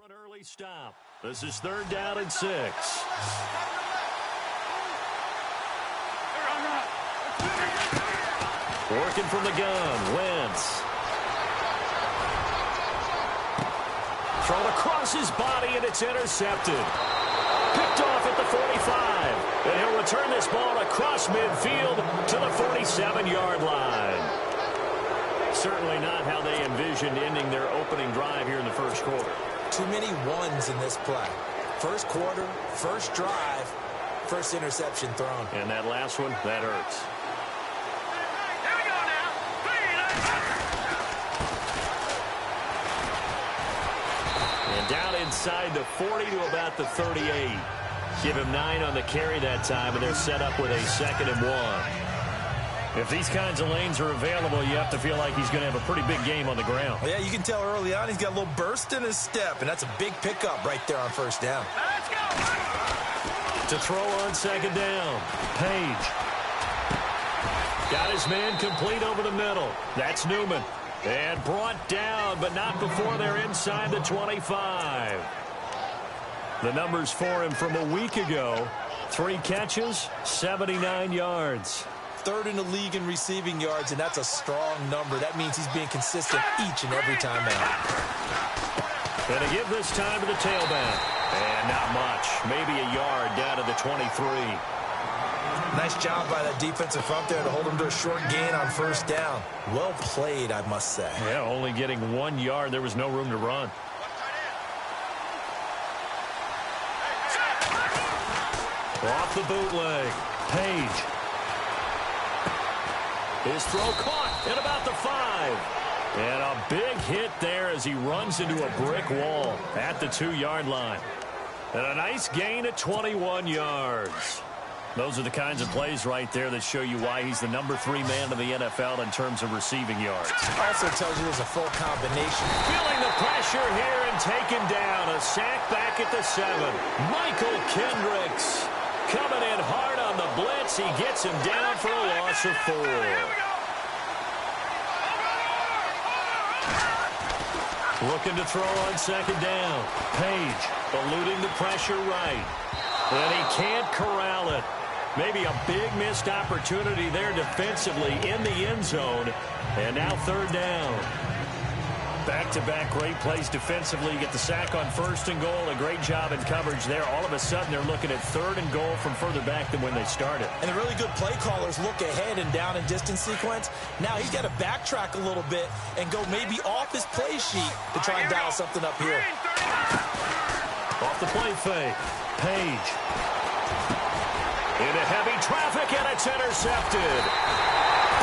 An early stop. This is 3rd down and 6. Working from the gun, Wentz. Thrown across his body, and it's intercepted. Picked off at the 45. And he'll return this ball across midfield to the 47-yard line. Certainly not how they envisioned ending their opening drive here in the first quarter. Too many ones in this play. First quarter, first drive, first interception thrown. And that last one, that hurts. And down inside the 40 to about the 38. Give him 9 on the carry that time, and they're set up with a 2nd and 1. If these kinds of lanes are available, you have to feel like he's going to have a pretty big game on the ground. Yeah, you can tell early on he's got a little burst in his step, and that's a big pickup right there on first down. Let's go. To throw on 2nd down, Page. Got his man complete over the middle. That's Newman. And brought down, but not before they're inside the 25. The numbers for him from a week ago. 3 catches, 79 yards. 3rd in the league in receiving yards, and that's a strong number. That means he's being consistent each and every time out. Going to give this time to the tailback. And not much. Maybe a yard down to the 23. Nice job by that defensive front there to hold him to a short gain on first down. Well played, I must say. Yeah, only getting 1 yard. There was no room to run. Off the bootleg. Page. His throw caught at about the 5. And a big hit there as he runs into a brick wall at the 2-yard line. And a nice gain at 21 yards. Those are the kinds of plays right there that show you why he's the number 3 man in the NFL in terms of receiving yards. Also tells you there's a full combination. Feeling the pressure here and taken down. A sack back at the 7. Michael Kendricks coming in hard on the blitz. He gets him down for a loss of 4. Looking to throw on 2nd down. Page eluding the pressure right. And he can't corral it. Maybe a big missed opportunity there defensively in the end zone. And now 3rd down. Back-to-back great plays defensively. You get the sack on 1st and goal. A great job in coverage there. All of a sudden, they're looking at 3rd and goal from further back than when they started. And the really good play callers look ahead and down and distance sequence. Now he's got to backtrack a little bit and go maybe off his play sheet to try and dial something up here. Off the play fake. Page. Into heavy traffic, and it's intercepted.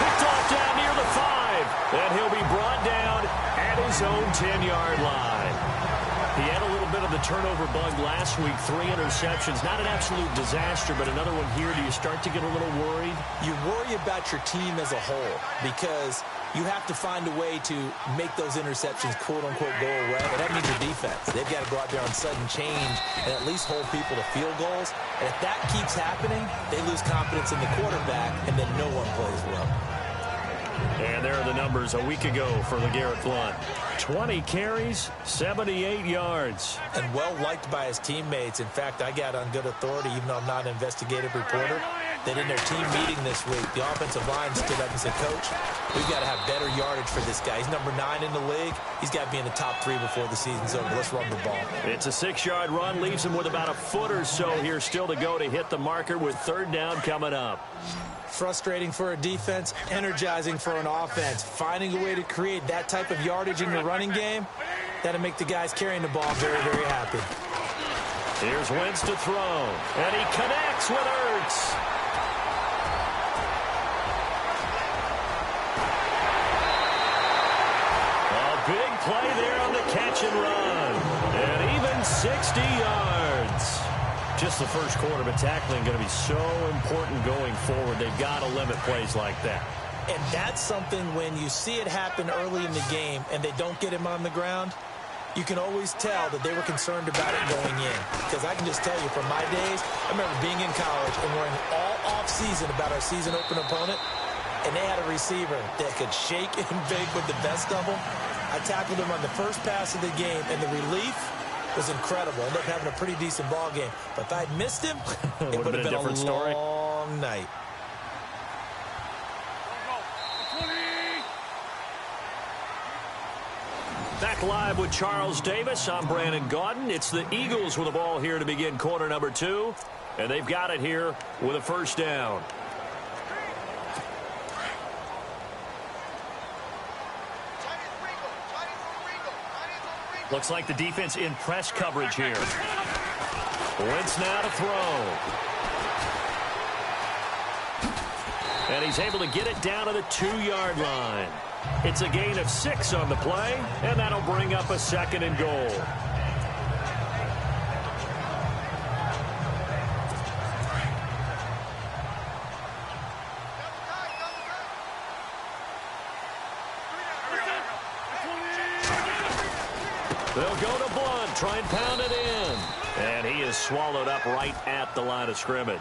Picked off down near the 5. And he'll be brought down at his own 10-yard line. He had a little bit of the turnover bug last week. 3 interceptions. Not an absolute disaster, but another one here. Do you start to get a little worried? You worry about your team as a whole because you have to find a way to make those interceptions, quote-unquote, go away. And that means your defense. They've got to go out there on sudden change and at least hold people to field goals. And if that keeps happening, they lose confidence in the quarterback, and then no one plays well. And there are the numbers a week ago for LeGarrette Blount. 20 carries, 78 yards. And well-liked by his teammates. In fact, I got on good authority, even though I'm not an investigative reporter, that in their team meeting this week, the offensive line stood up and said, Coach, we've got to have better yardage for this guy. He's number 9 in the league. He's got to be in the top 3 before the season's over. Let's run the ball. It's a 6-yard run. Leaves him with about a foot or so here still to go to hit the marker with 3rd down coming up. Frustrating for a defense, energizing for an offense. Finding a way to create that type of yardage in your running game, that'll make the guys carrying the ball very, very happy. Here's Wentz to throw, and he connects with Ertz. A big play there on the catch and run, and even 60 yards. Just the first quarter, but tackling going to be so important going forward. They've got to limit plays like that. And that's something when you see it happen early in the game and they don't get him on the ground, you can always tell that they were concerned about it going in. Because I can just tell you from my days, I remember being in college and worrying all off-season about our season open opponent, and they had a receiver that could shake and bake with the best of them. I tackled him on the first pass of the game, and the relief was incredible. Ended up having a pretty decent ball game. But if I'd missed him, it would have been a different story. long night. Back live with Charles Davis. I'm Brandon Gaudin. It's the Eagles with the ball here to begin quarter number 2. And they've got it here with a first down. Looks like the defense in press coverage here. Wentz now to throw. And he's able to get it down to the 2-yard line. It's a gain of 6 on the play, and that'll bring up a 2nd and goal. They'll go to Blunt, try and pound it in. And he is swallowed up right at the line of scrimmage.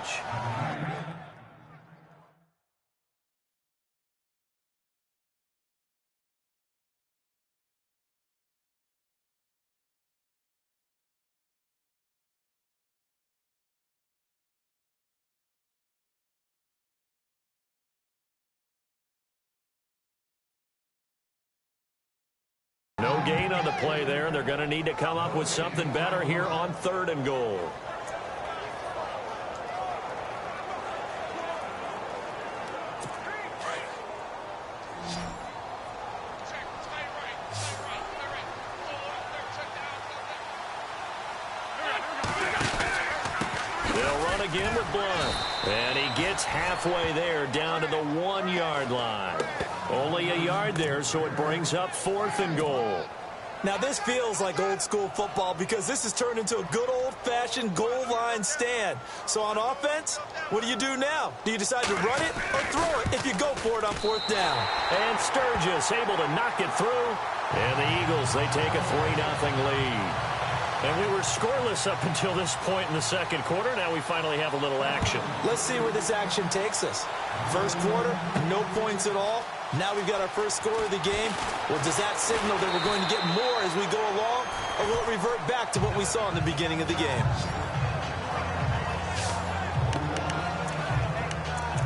No gain on the play there. They're going to need to come up with something better here on 3rd and goal. They'll run again with Blunt. And he gets halfway there down to the 1-yard line. Only a yard there, so it brings up 4th and goal. Now, this feels like old-school football because this has turned into a good old-fashioned goal line stand. So on offense, what do you do now? Do you decide to run it or throw it if you go for it on 4th down? And Sturgis able to knock it through. And the Eagles, they take a 3-0 lead. And we were scoreless up until this point in the 2nd quarter. Now we finally have a little action. Let's see where this action takes us. First quarter, no points at all. Now we've got our first score of the game. Well, does that signal that we're going to get more as we go along, or will it revert back to what we saw in the beginning of the game?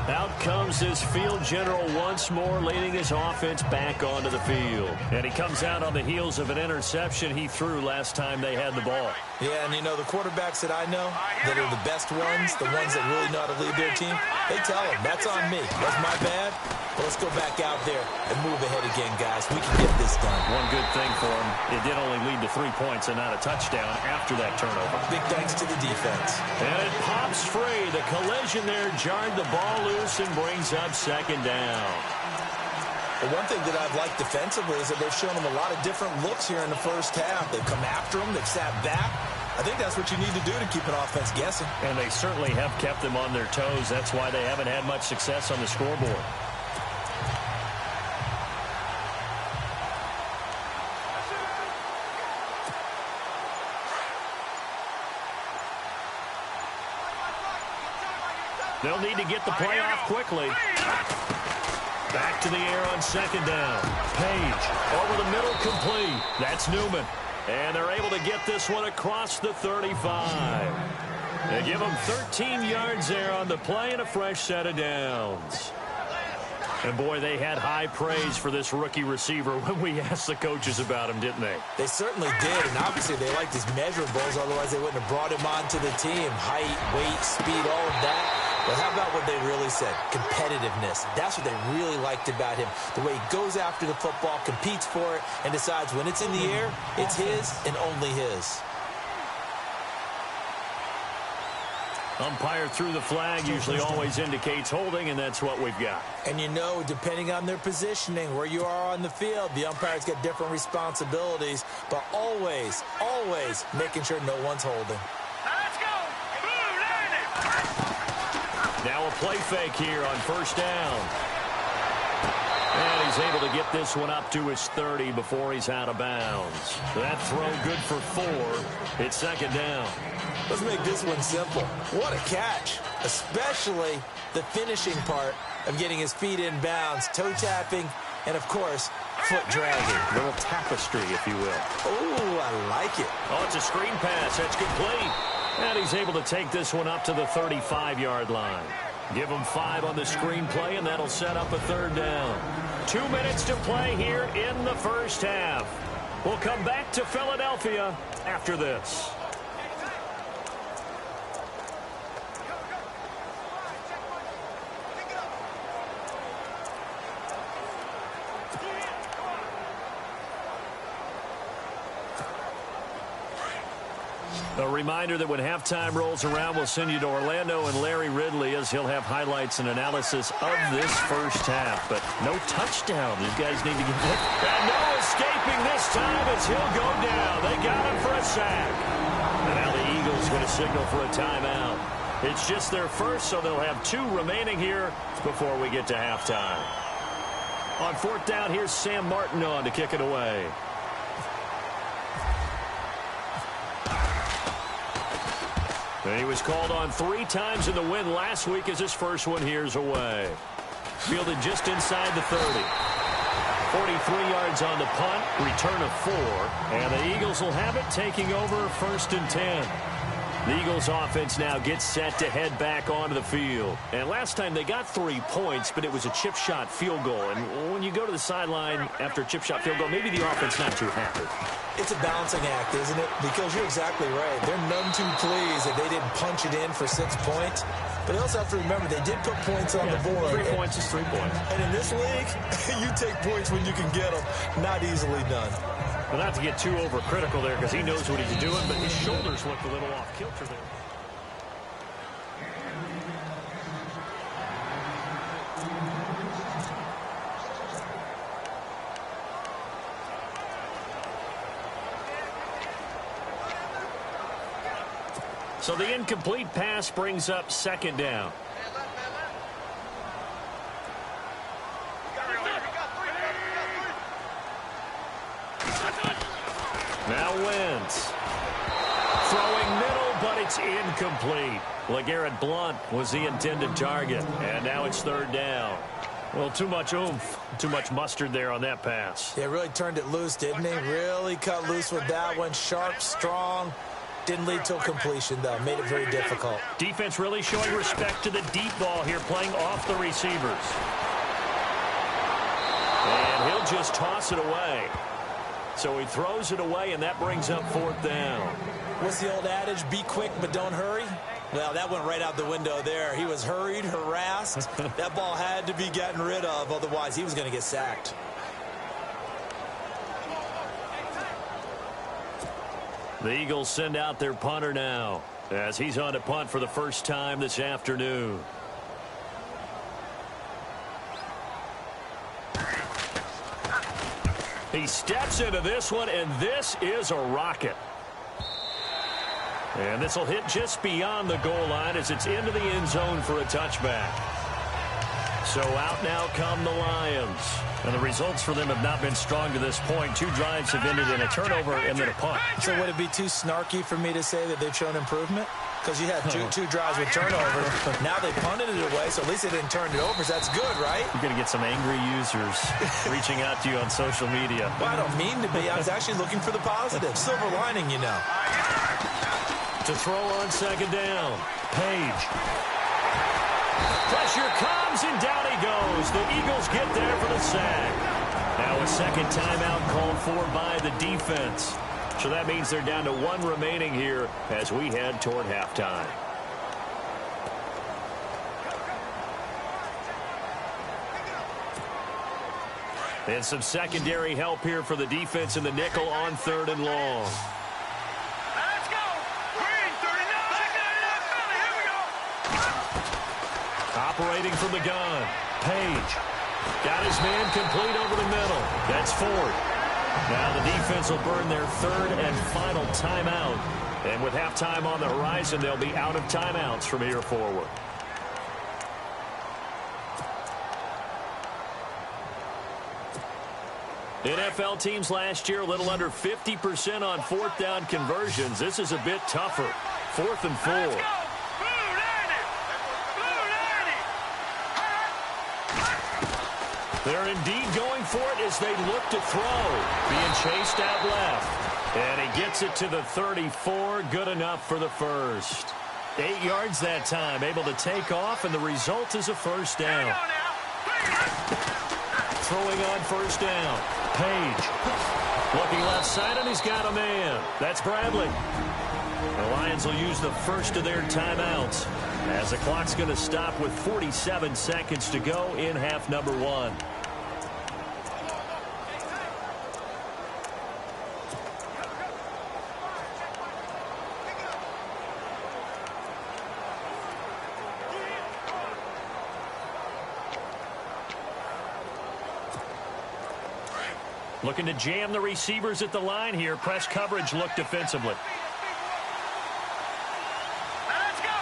Out comes this field general once more, leading his offense back onto the field. And he comes out on the heels of an interception he threw last time they had the ball. Yeah, and you know, the quarterbacks that I know that are the best ones, the ones that really know how to lead their team, they tell them, that's on me. That's my bad. But let's go back out there and move ahead again, guys. We can get this done. One good thing for him, it did only lead to 3 points and not a touchdown after that turnover. Big thanks to the defense. And it pops free. The collision there jarred the ball loose and brings up 2nd down. Well, one thing that I've liked defensively is that they've shown them a lot of different looks here in the first half. They've come after them. They've sat back. I think that's what you need to do to keep an offense guessing. And they certainly have kept them on their toes. That's why they haven't had much success on the scoreboard. They'll need to get the play off quickly. Back to the air on 2nd down. Page over the middle, complete. That's Newman. And they're able to get this one across the 35. They give them 13 yards there on the play and a fresh set of downs. And, boy, they had high praise for this rookie receiver when we asked the coaches about him, didn't they? They certainly did, and obviously they liked his measurables, otherwise they wouldn't have brought him onto the team. Height, weight, speed, all of that. But how about what they really said? Competitiveness. That's what they really liked about him. The way he goes after the football, competes for it, and decides when it's in the air, it's his and only his. Umpire threw the flag, usually always indicates holding, and that's what we've got. And you know, depending on their positioning, where you are on the field, the umpires get different responsibilities, but always, always making sure no one's holding. Let's go! Now a play fake here on 1st down. And he's able to get this one up to his 30 before he's out of bounds. That throw good for 4. It's 2nd down. Let's make this one simple. What a catch, especially the finishing part of getting his feet in bounds, toe tapping, and, of course, foot dragging. A little tapestry, if you will. Oh, I like it. Oh, it's a screen pass. That's complete. And he's able to take this one up to the 35-yard line. Give him 5 on the screen play, and that'll set up a third down. 2 minutes to play here in the first half. We'll come back to Philadelphia after this. A reminder that when halftime rolls around, we'll send you to Orlando and Larry Ridley as he'll have highlights and analysis of this first half. But no touchdown. These guys need to get hit. And no escaping this time as he'll go down. They got him for a sack. And now the Eagles going to signal for a timeout. It's just their first, so they'll have 2 remaining here before we get to halftime. On 4th down, here's Sam Martin on to kick it away. And he was called on 3 times in the win last week as his first one here's away. Fielded just inside the 30. 43 yards on the punt, return of 4. And the Eagles will have it taking over 1st and 10. The Eagles offense now gets set to head back onto the field. And last time they got 3 points, but it was a chip shot field goal. And when you go to the sideline after a chip shot field goal, maybe the offense not too happy. It's a balancing act, isn't it? Because you're exactly right. They're none too pleased that they didn't punch it in for 6 points. But you also have to remember, they did put points on the board. 3 points is 3 points. And in this league, you take points when you can get them. Not easily done. Well, not to get too overcritical there because he knows what he's doing, but his shoulders looked a little off kilter there. So the incomplete pass brings up 2nd down. Now Wentz. Throwing middle, but it's incomplete. LeGarrette Blount was the intended target. And now it's 3rd down. Well, too much oomph, too much mustard there on that pass. Yeah, really turned it loose, didn't he? Really cut loose with that one. Sharp, strong. Didn't lead to a completion, though. Made it very difficult. Defense really showing respect to the deep ball here, playing off the receivers. And he'll just toss it away. So he throws it away, and that brings up 4th down. What's the old adage? Be quick, but don't hurry? Well, that went right out the window there. He was hurried, harassed. That ball had to be gotten rid of, otherwise he was going to get sacked. The Eagles send out their punter now as he's on to punt for the first time this afternoon. He steps into this one, and this is a rocket. And this will hit just beyond the goal line as it's into the end zone for a touchback. So out now come the Lions. And the results for them have not been strong to this point. 2 drives have ended in a turnover and then a punt. So would it be too snarky for me to say that they've shown improvement? Because you had two drives with turnover. Now they punted it away, so at least they didn't turn it over. So that's good, right? You're going to get some angry users reaching out to you on social media. Well, I don't mean to be. I was actually looking for the positive. Silver lining, you know. To throw on 2nd down. Page. Pressure comes, and down he goes. The Eagles get there for the sack. Now a 2nd timeout called for by the defense. So that means they're down to 1 remaining here as we head toward halftime. And some secondary help here for the defense in the nickel on 3rd and long. Let's go! Green, 39! Here we go! Operating from the gun. Page. Got his man complete over the middle. That's 4th. Now the defense will burn their 3rd and final timeout. And with halftime on the horizon, they'll be out of timeouts from here forward. NFL teams last year a little under 50% on 4th down conversions. This is a bit tougher. 4th and 4. They're indeed going for it as they look to throw. Being chased out left. And he gets it to the 34. Good enough for the first. 8 yards that time. Able to take off, and the result is a first down. Throwing on first down. Page. Looking left side, and he's got a man. That's Bradley. The Lions will use the first of their timeouts as the clock's going to stop with 47 seconds to go in half number one. Looking to jam the receivers at the line here. Press coverage look defensively. Let's go.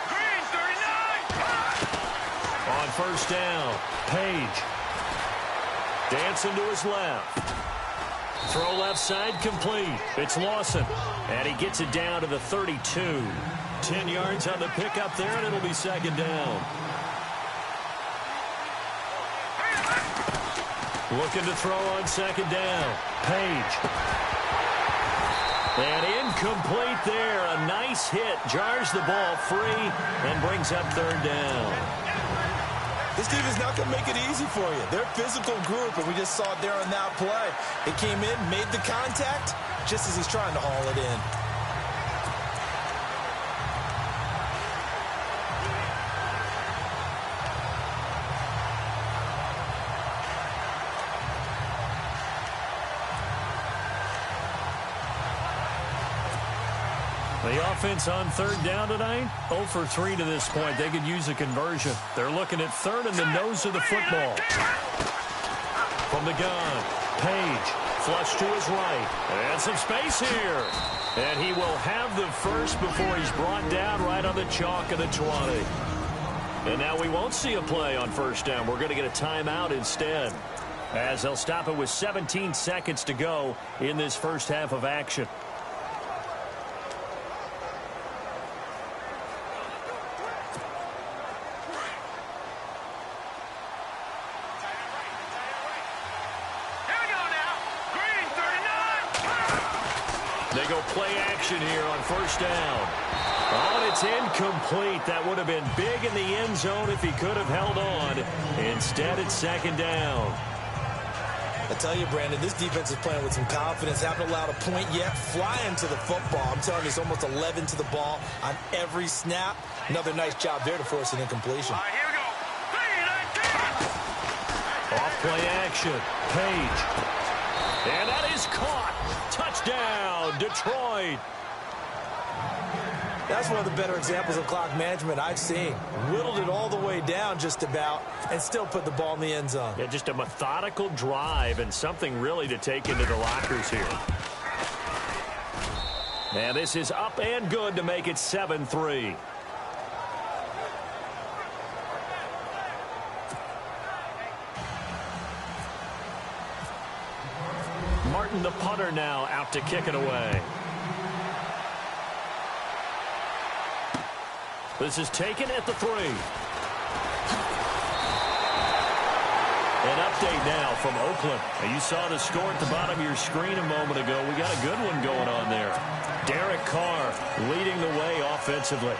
Green 39. On first down, Page. Dancing to his left. Throw left side complete. It's Lawson. And he gets it down to the 32. 10 yards on the pickup there, and it'll be second down. Looking to throw on second down. Page. And incomplete there. A nice hit. Jars the ball free and brings up third down. This team is not going to make it easy for you. They're a physical group, and we just saw it there on that play. It came in, made the contact, just as he's trying to haul it in. The offense on third down tonight, 0 for 3 to this point. They could use a conversion. They're looking at third in the nose of the football. From the gun, Page, flush to his right. And some space here. And he will have the first before he's brought down right on the chalk of the 20. And now we won't see a play on first down. We're going to get a timeout instead, as they'll stop it with 17 seconds to go in this first half of action. They go play action here on first down. Oh, and it's incomplete. That would have been big in the end zone if he could have held on. Instead, it's second down. I tell you, Brandon, this defense is playing with some confidence. Haven't allowed a point yet. Flying to the football. I'm telling you, it's almost 11 to the ball on every snap. Another nice job there to force an incompletion. All right, here we go. 3, 19. Off play action. Page. And that is caught. Touchdown, Detroit. That's one of the better examples of clock management I've seen. Whittled it all the way down just about and still put the ball in the end zone. Yeah, just a methodical drive and something really to take into the lockers here. And this is up and good to make it 7-3. Martin, the punter, now out to kick it away. This is taken at the 3. An update now from Oakland. And you saw the score at the bottom of your screen a moment ago. We got a good one going on there. Derek Carr leading the way offensively.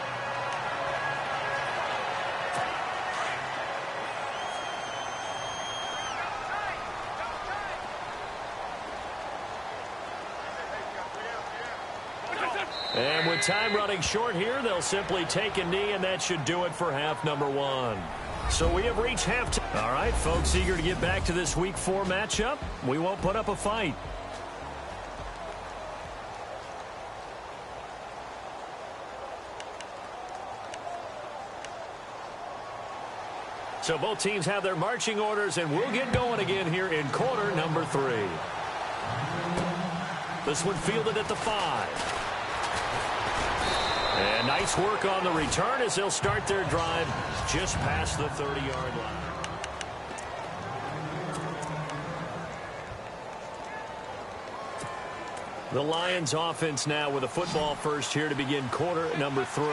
And with time running short here, they'll simply take a knee, and that should do it for half number one. So we have reached halftime. All right, folks, eager to get back to this Week 4 matchup. We won't put up a fight. So both teams have their marching orders, and we'll get going again here in quarter number 3. This one fielded at the 5. And nice work on the return as they'll start their drive just past the 30-yard line. The Lions offense now with a football first here to begin quarter number 3.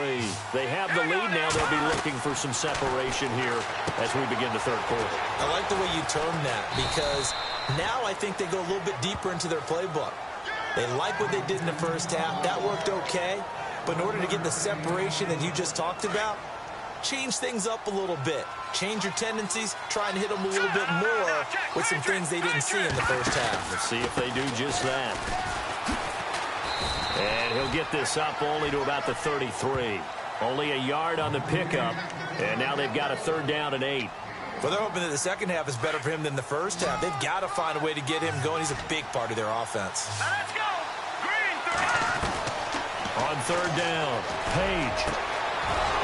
They have the lead now. They'll be looking for some separation here as we begin the third quarter. I like the way you term that because now I think they go a little bit deeper into their playbook. They like what they did in the first half. That worked okay. But in order to get the separation that you just talked about, change things up a little bit. Change your tendencies. Try and hit them a little bit more with some things they didn't see in the first half. Let's see if they do just that. And he'll get this up only to about the 33. Only a yard on the pickup. And now they've got a 3rd down and 8. Well, they're hoping that the second half is better for him than the first half. They've got to find a way to get him going. He's a big part of their offense. Let's go. Green, 30. On 3rd down, Page.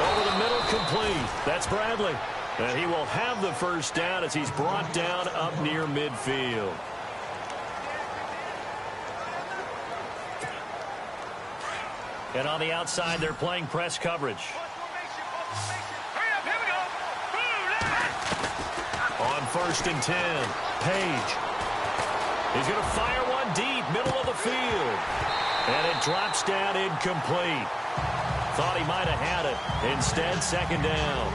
Over the middle, complete. That's Bradley. And he will have the first down as he's brought down up near midfield. And on the outside, they're playing press coverage. Hurry up, here we go. On 1st and 10, Page. He's going to fire one deep, middle of the field. And it drops down incomplete. Thought he might have had it. Instead, 2nd down.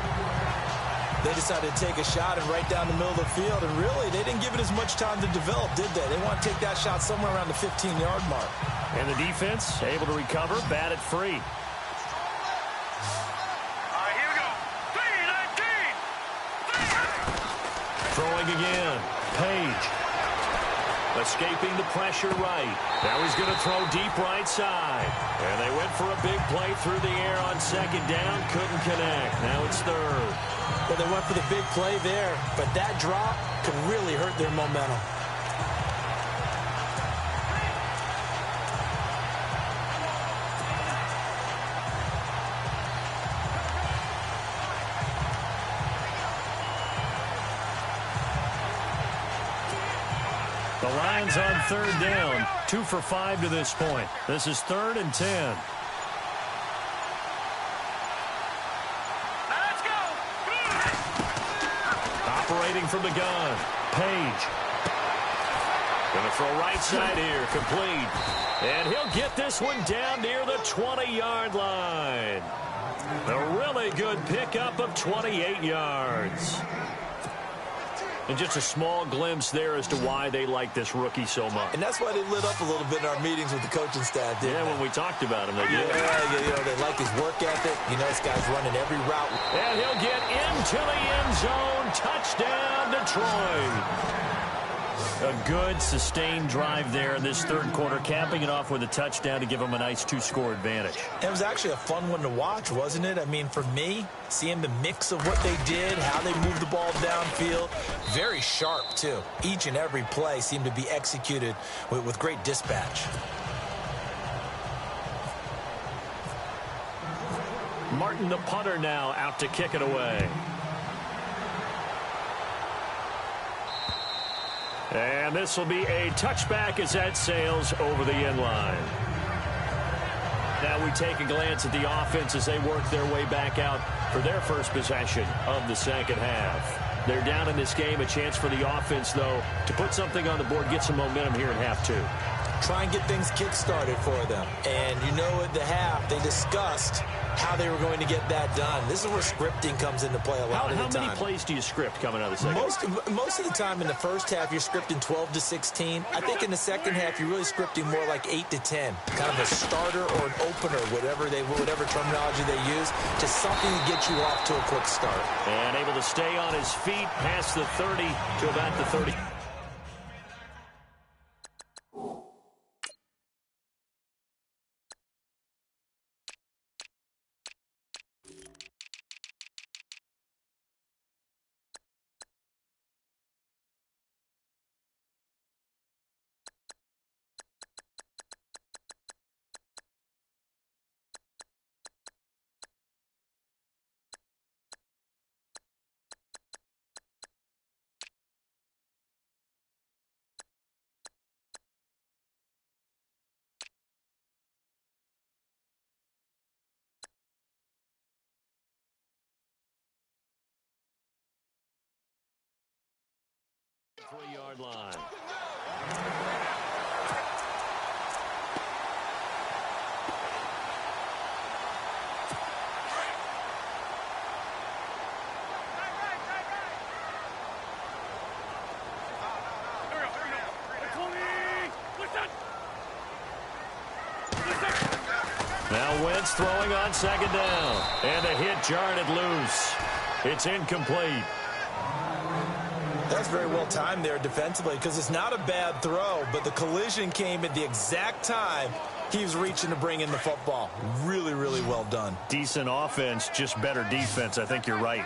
They decided to take a shot and right down the middle of the field. And really, they didn't give it as much time to develop, did they? They want to take that shot somewhere around the 15-yard mark. And the defense able to recover, bat it free. All right, here we go. 3-19. Throwing again. Page. Escaping the pressure right. Now he's going to throw deep right side. And they went for a big play through the air on 2nd down. Couldn't connect. Now it's 3rd. Well, they went for the big play there, but that drop could really hurt their momentum. The Lions on 3rd down. 2 for 5 to this point. This is 3rd and 10. Let's go. Operating from the gun. Page. Going to throw right side here. Complete. And he'll get this one down near the 20-yard line. A really good pickup of 28 yards. And just a small glimpse there as to why they like this rookie so much. And that's why they lit up a little bit in our meetings with the coaching staff, didn't they? When we talked about him, they did. Yeah, they like his work ethic. You know, this guy's running every route. And he'll get into the end zone. Touchdown, Detroit. A good, sustained drive there in this 3rd quarter, capping it off with a touchdown to give them a nice 2-score advantage. It was actually a fun one to watch, wasn't it? I mean, for me, seeing the mix of what they did, how they moved the ball downfield, very sharp, too. Each and every play seemed to be executed with great dispatch. Martin, the punter, now out to kick it away. And this will be a touchback as that sails over the end line. Now we take a glance at the offense as they work their way back out for their first possession of the 2nd half. They're down in this game. A chance for the offense, though, to put something on the board, get some momentum here in half 2. Try and get things kick-started for them. And you know at the half, they discussed how they were going to get that done. This is where scripting comes into play a lot of the time. How many plays do you script coming out of the 2nd? Most of the time in the first half, you're scripting 12 to 16. I think in the 2nd half, you're really scripting more like 8 to 10. Kind of a starter or an opener, whatever terminology they use, just something to get you off to a quick start. And able to stay on his feet past the 30 to about the 30. Three-yard line. Now Wentz throwing on second down. And a hit jarred it loose. It's incomplete. That's very well timed there defensively because it's not a bad throw, but the collision came at the exact time he was reaching to bring in the football. Really, really well done. Decent offense, just better defense. I think you're right.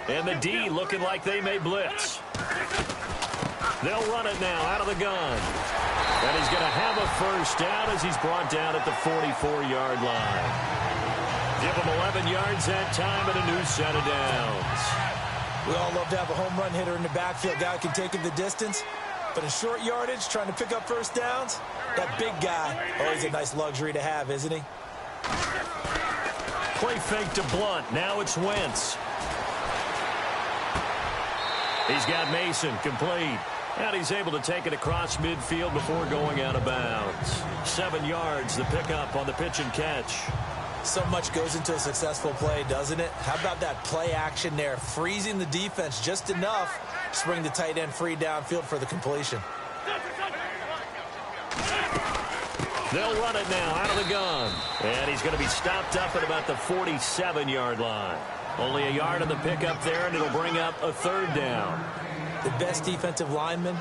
And the D looking like they may blitz. They'll run it now out of the gun. And he's going to have a first down as he's brought down at the 44-yard line. Give him 11 yards that time and a new set of downs. We all love to have a home run hitter in the backfield. Guy who can take it the distance. But in short yardage, trying to pick up first downs, that big guy, always a nice luxury to have, isn't he? Play fake to Blunt. Now it's Wentz. He's got Mason complete. And he's able to take it across midfield before going out of bounds. 7 yards, the pickup on the pitch and catch. So much goes into a successful play, doesn't it? How about that play action there? Freezing the defense just enough to bring the tight end free downfield for the completion. They'll run it now out of the gun. And he's going to be stopped up at about the 47-yard line. Only a yard on the pickup there, and it'll bring up a third down. The best defensive linemen,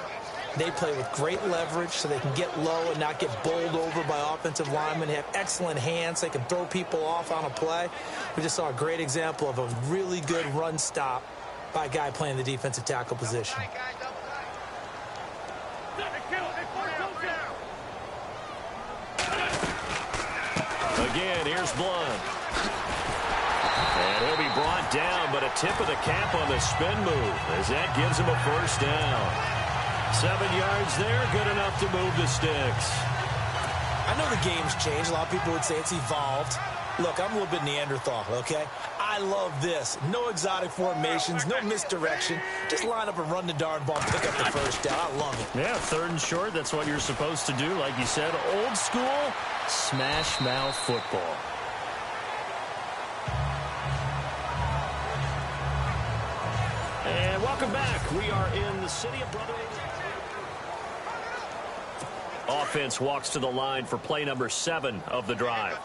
they play with great leverage so they can get low and not get bowled over by offensive linemen. They have excellent hands. They can throw people off on a play. We just saw a great example of a really good run stop by a guy playing the defensive tackle position. Again, here's Blunt. And he'll be brought down, but a tip of the cap on the spin move as that gives him a first down. 7 yards there, good enough to move the sticks. I know the game's changed. A lot of people would say it's evolved. Look, I'm a little bit Neanderthal, okay? I love this. No exotic formations, no misdirection. Just line up and run the darn ball and pick up the first down. I love it. Yeah, third and short, that's what you're supposed to do. Like you said, old school, smash mouth football. And welcome back. We are in the city of Brotherly. Offense walks to the line for play number 7 of the drive.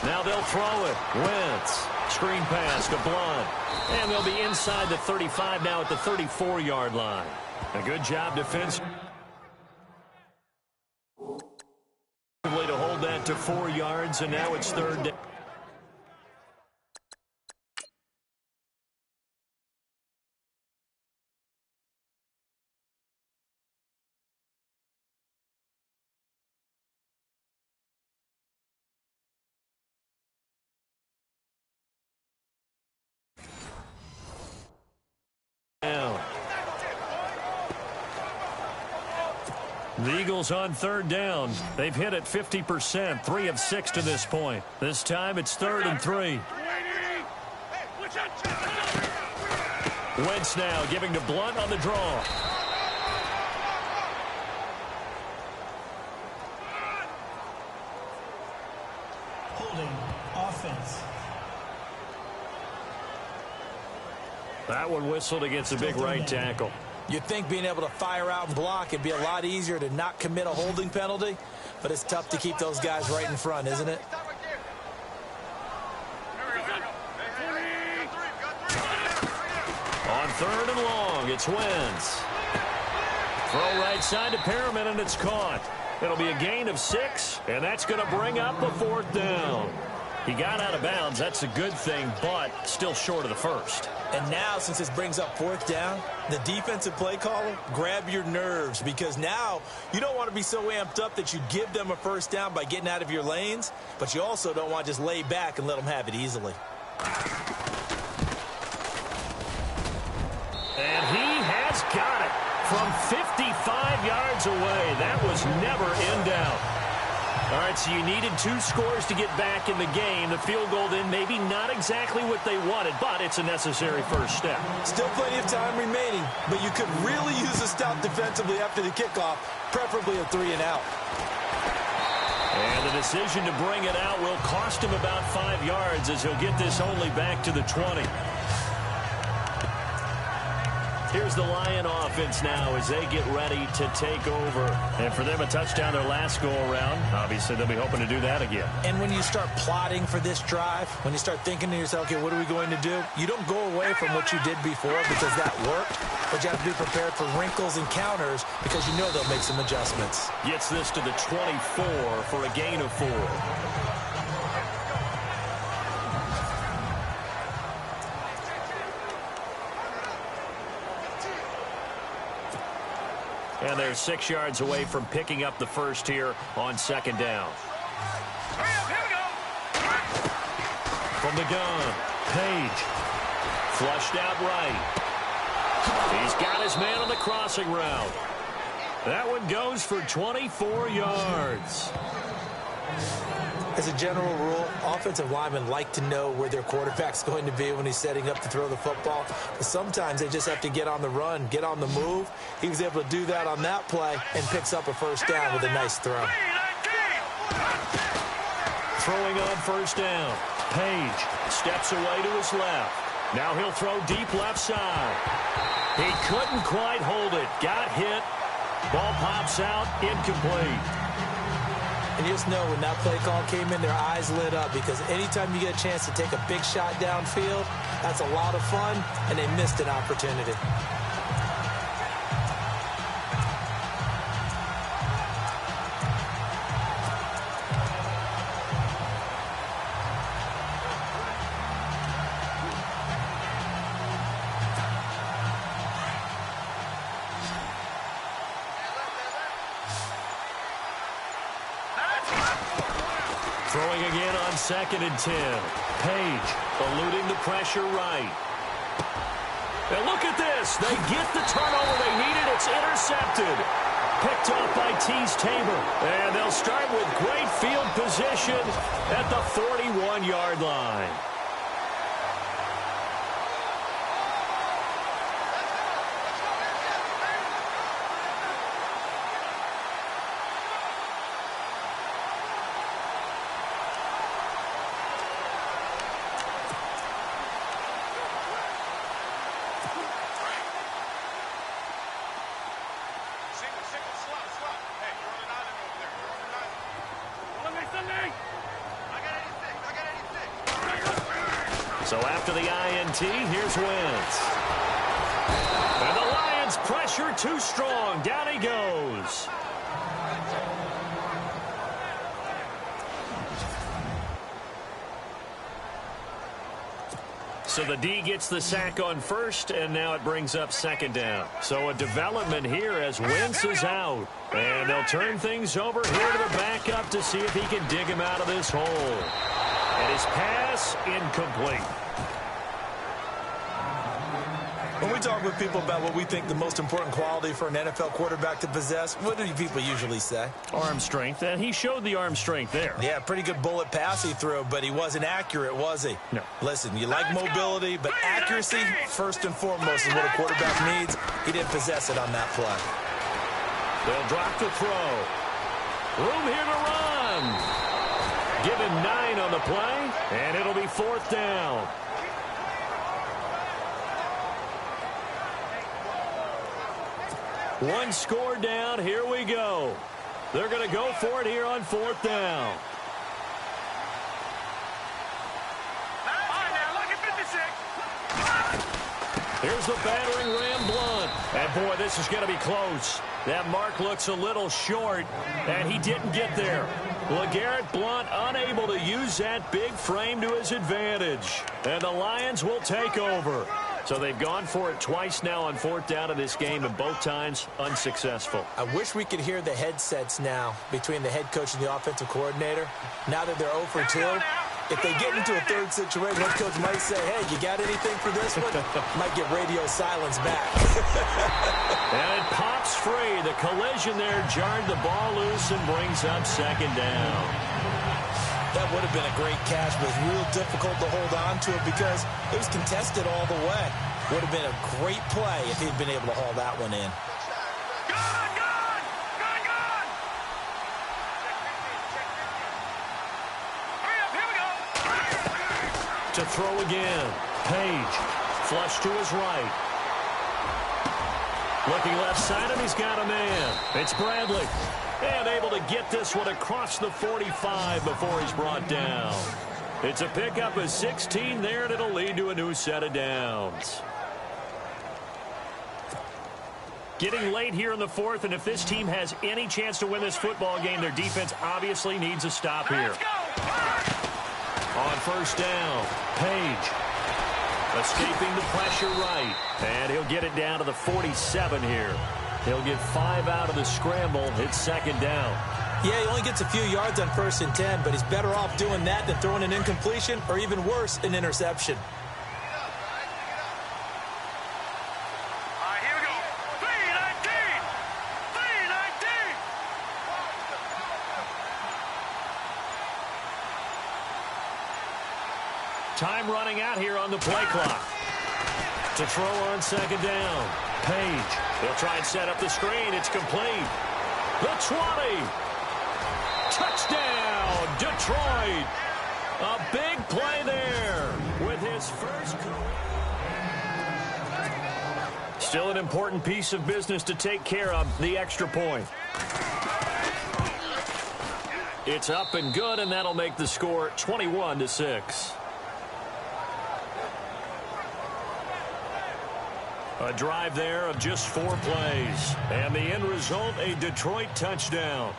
Now they'll throw it. Wentz. Screen pass to Blunt. And they'll be inside the 35 now at the 34-yard line. A good job defensively to hold that to 4 yards, and now it's third down. The Eagles on third down. They've hit it 50%, 3 of 6 to this point. This time it's 3rd and 3. Wentz now giving to Blunt on the draw. Holding offense. That one whistled against a big right tackle. You'd think being able to fire out and block it'd be a lot easier to not commit a holding penalty, but it's tough to keep those guys right in front, isn't it? On 3rd and long, it's Wentz. Throw right side to Perriman, and it's caught. It'll be a gain of 6, and that's going to bring up a 4th down. He got out of bounds. That's a good thing, but still short of the first. And now, since this brings up 4th down, the defensive play caller, grab your nerves, because now you don't want to be so amped up that you give them a first down by getting out of your lanes, but you also don't want to just lay back and let them have it easily. And he has got it from 55 yards away. That was never in doubt. All right, so you needed 2 scores to get back in the game. The field goal then maybe not exactly what they wanted, but it's a necessary first step. Still plenty of time remaining, but you could really use a stop defensively after the kickoff, preferably a 3-and-out. And the decision to bring it out will cost him about 5 yards as he'll get this only back to the 20. Here's the Lion offense now as they get ready to take over. And for them, a touchdown their last go-around. Obviously, they'll be hoping to do that again. And when you start plotting for this drive, when you start thinking to yourself, okay, what are we going to do? You don't go away from what you did before because that worked, but you have to be prepared for wrinkles and counters because you know they'll make some adjustments. Gets this to the 24 for a gain of 4. And they're 6 yards away from picking up the first here on second down. Here we go. From the gun, Page. Flushed out right. He's got his man on the crossing route. That one goes for 24 yards. As a general rule, offensive linemen like to know where their quarterback's going to be when he's setting up to throw the football. But sometimes they just have to get on the run, get on the move. He was able to do that on that play and picks up a first down with a nice throw. Throwing on first down. Page steps away to his left. Now he'll throw deep left side. He couldn't quite hold it. Got hit. Ball pops out. Incomplete. And you just know when that play call came in, their eyes lit up because anytime you get a chance to take a big shot downfield, that's a lot of fun, and they missed an opportunity. Throwing again on 2nd and 10. Page eluding the pressure right. And look at this. They get the turnover they needed. It's intercepted. Picked off by Tease Tabor. And they'll start with great field position at the 41-yard line. So after the INT, here's Wentz. And the Lions pressure too strong. Down he goes. So the D gets the sack on first, and now it brings up second down. So a development here as Wentz is out. And they'll turn things over here to the backup to see if he can dig him out of this hole. And his pass incomplete. When we talk with people about what we think the most important quality for an NFL quarterback to possess, what do people usually say? Arm strength, and he showed the arm strength there. Yeah, pretty good bullet pass he threw, but he wasn't accurate, was he? No. Listen, you like mobility, but accuracy, first and foremost, is what a quarterback needs. He didn't possess it on that play. They'll drop the throw. Room here to run. Give him 9 on the play, and it'll be 4th down. One score down. Here we go. They're going to go for it here on 4th down. Here's the battering ram Blunt. And, boy, this is going to be close. That mark looks a little short, and he didn't get there. LeGarrette Blunt unable to use that big frame to his advantage. And the Lions will take over. So they've gone for it twice now on 4th down in this game, and both times unsuccessful. I wish we could hear the headsets now between the head coach and the offensive coordinator. Now that they're 0 for 2, if they get into a third situation, head coach might say, hey, you got anything for this one? Might get radio silence back. And it pops free. The collision there jarred the ball loose and brings up second down. That would have been a great catch, but it's real difficult to hold on to it because it was contested all the way. Would have been a great play if he'd been able to haul that one in. To throw again. Page. Flush to his right. Looking left side, and he's got a man. It's Bradley. And able to get this one across the 45 before he's brought down. It's a pickup of 16 there, and it'll lead to a new set of downs. Getting late here in the fourth, and if this team has any chance to win this football game, their defense obviously needs a stop here. On first down, Page. Escaping the pressure right. And he'll get it down to the 47 here. He'll get 5 out of the scramble. It's second down. Yeah, he only gets a few yards on 1st and 10, but he's better off doing that than throwing an incompletion or even worse, an interception. All right, here we go. 319! 319! Time running out here on the play clock. To throw on second down. Page. They'll try and set up the screen. It's complete. The 20. Touchdown, Detroit. A big play there with his first career. Still an important piece of business to take care of, the extra point. It's up and good, and that'll make the score 21-6. A drive there of just 4 plays. And the end result, a Detroit touchdown.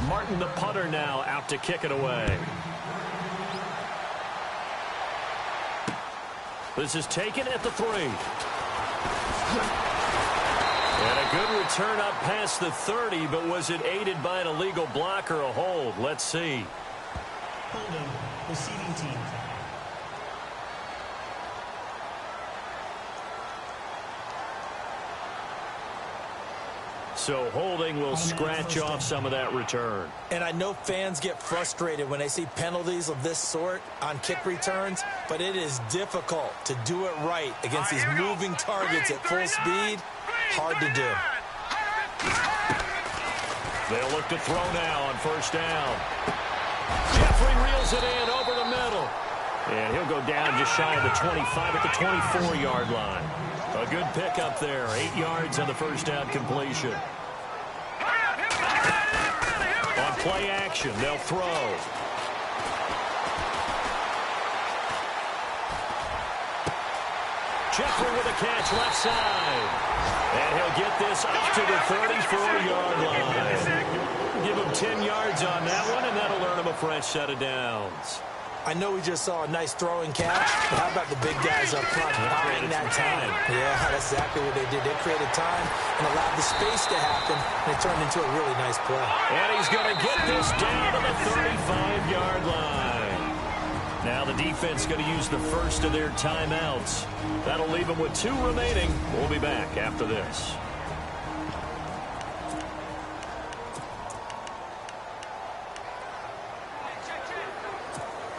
Martin, the punter, now out to kick it away. This is taken at the 3. And a good return up past the 30, but was it aided by an illegal block or a hold? Let's see. Holding, receiving team. So holding will scratch off some of that return. And I know fans get frustrated when they see penalties of this sort on kick returns, but it is difficult to do it right against these moving targets at full speed. Hard to do. They'll look to throw now on first down. Jeffrey reels it in over the middle. And he'll go down just shy of the 25 at the 24-yard line. A good pickup there. 8 yards on the first down completion. On play action, they'll throw. Jeffrey with a catch left side. And he'll get this up to the 34-yard line. Give him 10 yards on that one, and that'll earn him a fresh set of downs. I know we just saw a nice throwing catch, but how about the big guys up front buying that time? Yeah, that's exactly what they did. They created time and allowed the space to happen, and it turned into a really nice play. And he's going to get this down to the 35-yard line. Now the defense going to use the first of their timeouts. That'll leave them with 2 remaining. We'll be back after this.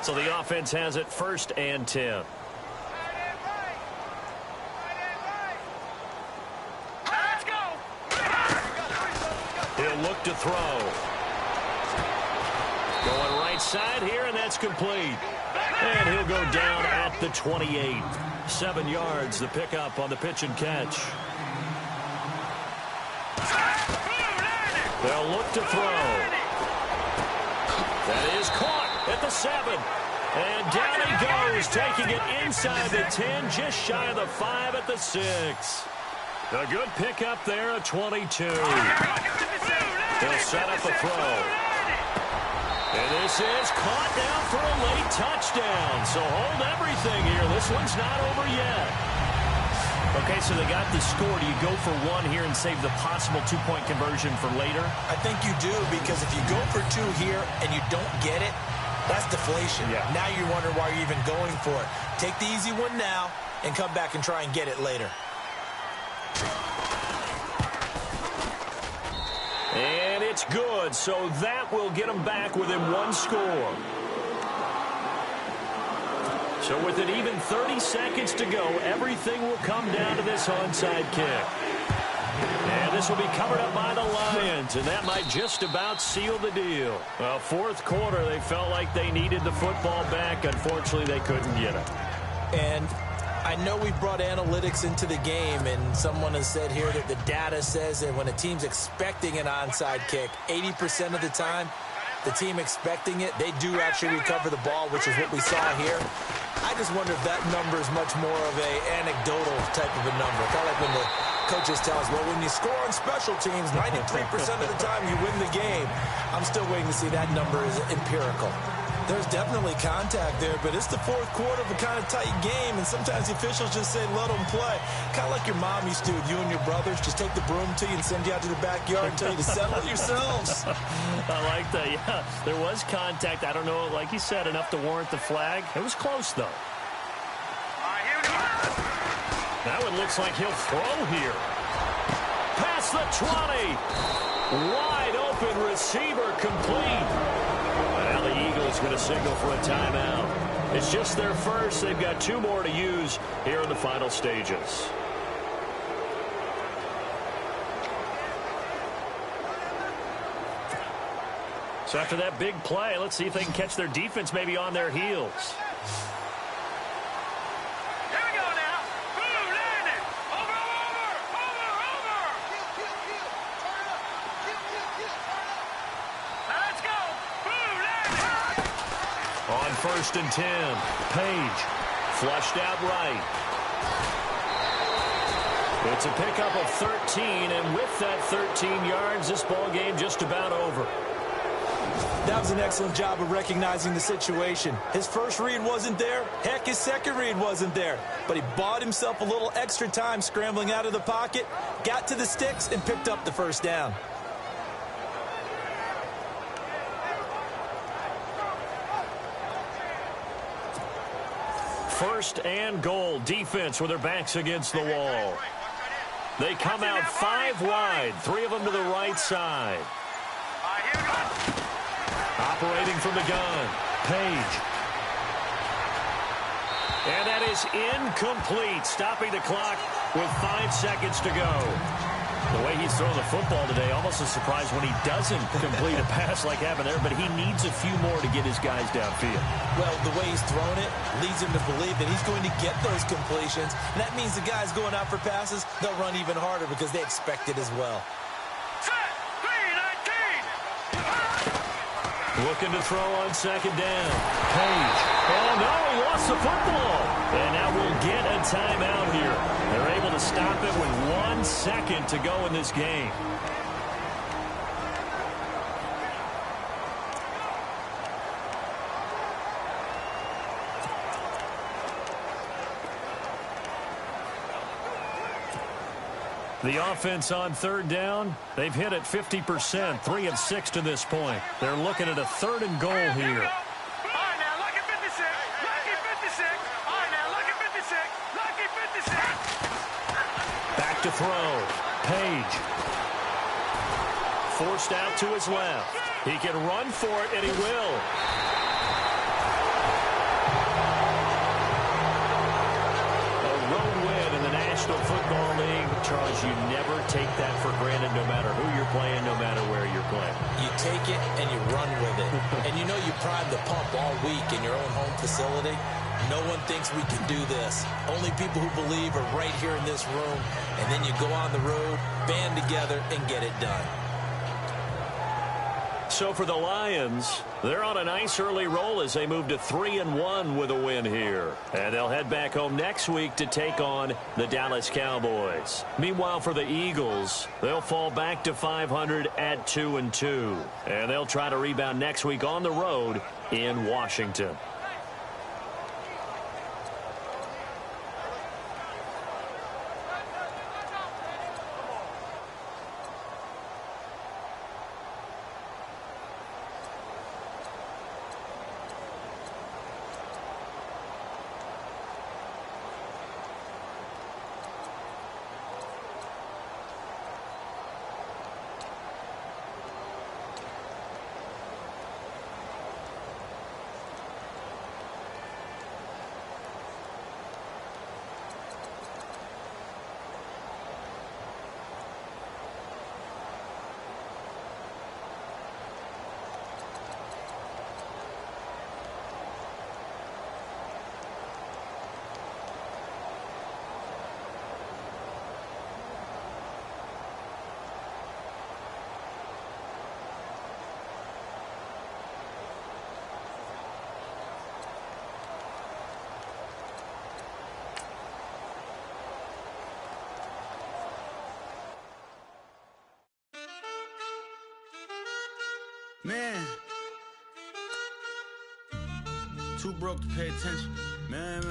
So the offense has it 1st and 10. Let's go. He'll look to throw. Going right side here, and that's complete. And he'll go down at the 28. 7 yards, the pickup on the pitch and catch. They'll look to throw. That is caught at the 7. And down he goes, taking it inside the 10, just shy of the 5 at the 6. A good pickup there, a 22. They'll set up a throw. And this is caught down for a late touchdown. So hold everything here. This one's not over yet. Okay, so they got the score. Do you go for 1 here and save the possible 2-point conversion for later? I think you do, because if you go for 2 here and you don't get it, that's deflation. Yeah. Now you're wondering why you're even going for it. Take the easy one now and come back and try and get it later. And it's good, so that will get them back within 1 score. So with it even 30 seconds to go, everything will come down to this onside kick. And this will be covered up by the Lions, and that might just about seal the deal. Well, 4th quarter, they felt like they needed the football back. Unfortunately, they couldn't get it. And I know we brought analytics into the game, and someone has said here that the data says that when a team's expecting an onside kick, 80% of the time, the team expecting it, they do actually recover the ball, which is what we saw here. I just wonder if that number is much more of a anecdotal type of a number. Kind of like when the coaches tell us, well, when you score on special teams, 93% of the time you win the game. I'm still waiting to see that number is empirical. There's definitely contact there, but it's the fourth quarter of a kind of tight game, and sometimes the officials just say, let them play. Kind of like your mom used to with you and your brothers. Just take the broom to you and send you out to the backyard and tell you to settle it yourselves. I like that, yeah. There was contact. I don't know, like you said, enough to warrant the flag. It was close, though. Here we go. That one looks like he'll throw here. Past the 20. Wide open receiver complete. Now the Eagles going to signal for a timeout. It's just their first. They've got 2 more to use here in the final stages. So after that big play, let's see if they can catch their defense maybe on their heels. Here we go now. Boom, landed. Over. Now let's go. Boom, landed. On 1st and 10, Page flushed out right. It's a pickup of 13, and with that 13 yards, this ball game just about over. That was an excellent job of recognizing the situation. His first read wasn't there. Heck, his second read wasn't there. But he bought himself a little extra time scrambling out of the pocket, got to the sticks, and picked up the first down. First and goal. Defense with their backs against the wall. They come out 5 wide, 3 of them to the right side. Here we go. Operating from the gun, Page. And that is incomplete, stopping the clock with 5 seconds to go. The way he's throwing the football today, almost a surprise when he doesn't complete a pass like happened there, but he needs a few more to get his guys downfield. Well, the way he's thrown it leads him to believe that he's going to get those completions. And that means the guys going out for passes, they'll run even harder because they expect it as well. Set. 3-19. Looking to throw on 2nd down. Page. Oh, no, he lost the football. And now we'll get a timeout here. They're able to stop it with 1 second to go in this game. The offense on 3rd down, they've hit it 50%, 3 of 6 to this point. They're looking at a 3rd and goal here. All right, now, lucky 56. Lucky 56. All right, now, lucky 56. Lucky 56. Back to throw. Page. Forced out to his left. He can run for it, and he will. A road win in the National Football League. Charles, you never take that for granted no matter who you're playing, no matter where you're playing. You take it and you run with it. And you know you prime the pump all week in your own home facility. No one thinks we can do this. Only people who believe are right here in this room. And then you go on the road, band together, and get it done. So for the Lions, they're on a nice early roll as they move to 3-1 with a win here. And they'll head back home next week to take on the Dallas Cowboys. Meanwhile, for the Eagles, they'll fall back to 500 at 2-2. And they'll try to rebound next week on the road in Washington. Man. Too broke to pay attention. Man.